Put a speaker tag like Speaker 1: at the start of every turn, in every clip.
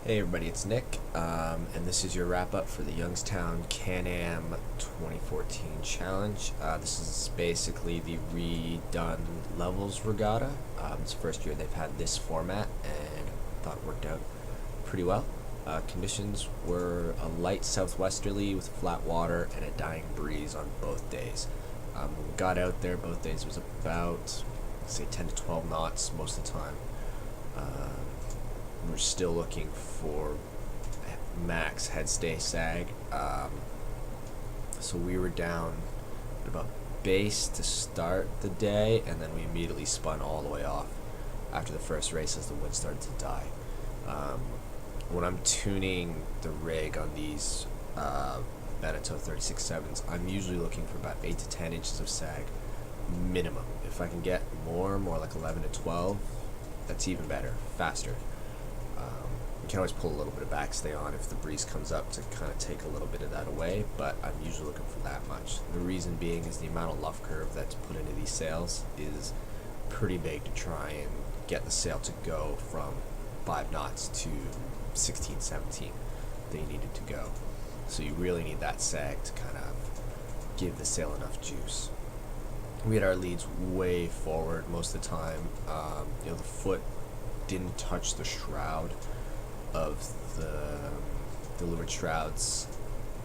Speaker 1: Hey everybody, it's Nick, and this is your wrap up for the Youngstown CanAm 2014 challenge. This is basically the redone levels regatta. It's the first year they've had this format, and I thought it worked out pretty well. Conditions were a light southwesterly with flat water and a dying breeze on both days. When we got out there, both days was about, say, 10 to 12 knots most of the time. We're still looking for max head stay sag. So we were down at about base to start the day, and then we immediately spun all the way off after the first race as the wind started to die. When I'm tuning the rig on these Beneteau 36.7s, I'm usually looking for about 8 to 10 inches of sag minimum. If I can get more like 11 to 12, that's even better, faster. You can always pull a little bit of backstay on if the breeze comes up to kind of take a little bit of that away, but I'm usually looking for that much. The reason being is the amount of luff curve that's put into these sails is pretty big to try and get the sail to go from 5 knots to 16, 17 that you needed to go. So you really need that sag to kind of give the sail enough juice. We had our leads way forward most of the time. The foot didn't touch the shroud of the leeward shrouds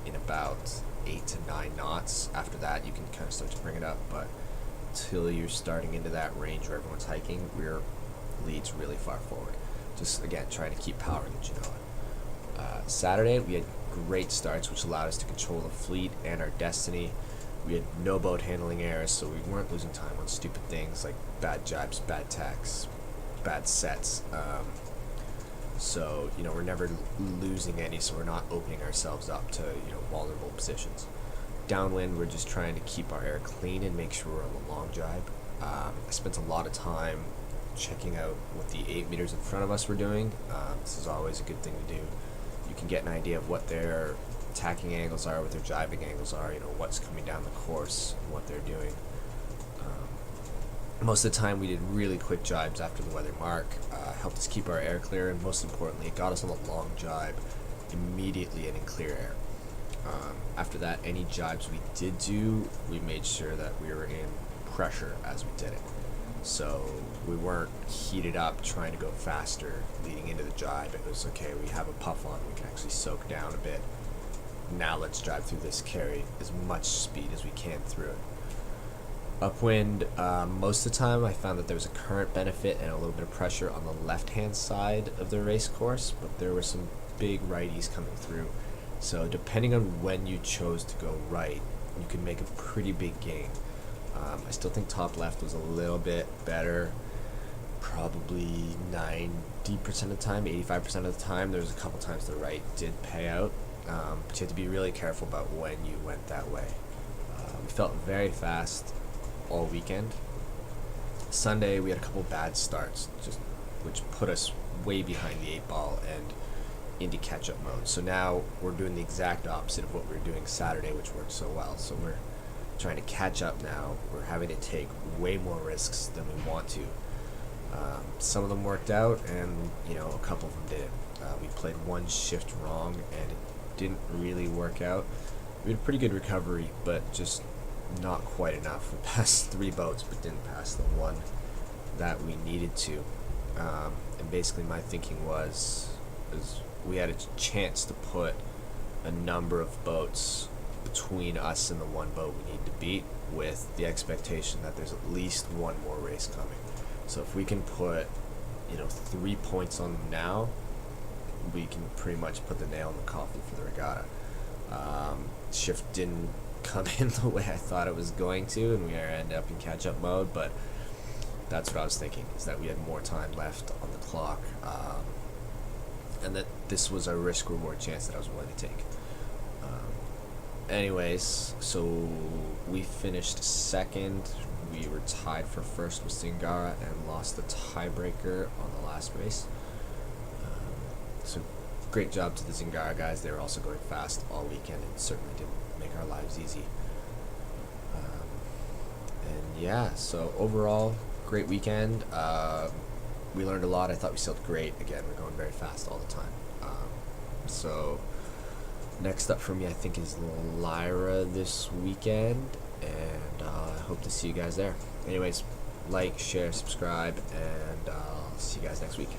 Speaker 1: in about 8 to 9 knots. After that, you can kind of start to bring it up, but until you're starting into that range where everyone's hiking, we're leads really far forward. Just again, trying to keep power in the Genoa. Saturday, we had great starts, which allowed us to control the fleet and our destiny. We had no boat handling errors, so we weren't losing time on stupid things like bad jibes, bad tacks, bad sets. So, we're never losing any, so we're not opening ourselves up to, vulnerable positions. Downwind, we're just trying to keep our air clean and make sure we're on the long jibe. I spent a lot of time checking out what the 8 meters in front of us were doing. This is always a good thing to do. You can get an idea of what their tacking angles are, what their jibing angles are, what's coming down the course, and what they're doing. Most of the time we did really quick jibes after the weather mark, helped us keep our air clear, and most importantly, it got us on the long jibe immediately and in clear air. After that, any jibes we did do, we made sure that we were in pressure as we did it. So we weren't heated up trying to go faster leading into the jibe. It was, okay, we have a puff on, we can actually soak down a bit. Now let's drive through this, carry as much speed as we can through it. Upwind, most of the time I found that there was a current benefit and a little bit of pressure on the left-hand side of the race course, but there were some big righties coming through. So depending on when you chose to go right, you can make a pretty big gain. I still think top left was a little bit better, probably 90% of the time, 85% of the time. There was a couple times the right did pay out, but you have to be really careful about when you went that way. We felt very fast all weekend. Sunday we had a couple bad starts, which put us way behind the 8 ball and into catch-up mode. So now we're doing the exact opposite of what we were doing Saturday, which worked so well. So we're trying to catch up now. We're having to take way more risks than we want to. Some of them worked out, and a couple of them didn't. We played one shift wrong, and it didn't really work out. We had a pretty good recovery, but just not quite enough. We passed 3 boats, but didn't pass the one that we needed to. And basically my thinking is we had a chance to put a number of boats between us and the one boat we need to beat, with the expectation that there's at least one more race coming. So if we can put 3 points on them now, we can pretty much put the nail in the coffin for the regatta. Shift didn't come in the way I thought it was going to, and we ended up in catch-up mode, but that's what I was thinking, is that we had more time left on the clock, and that this was a risk-reward chance that I was willing to take. Anyways, so we finished second. We were tied for first with Zingara and lost the tiebreaker on the last race. So great job to the Zingara guys. They were also going fast all weekend and certainly didn't make our lives easy. And yeah, so overall, great weekend. we learned a lot. I thought we sailed great. Again, we're going very fast all the time. So next up for me, I think, is Lyra this weekend, and I hope to see you guys there. Anyways, like, share, subscribe, and I'll see you guys next week.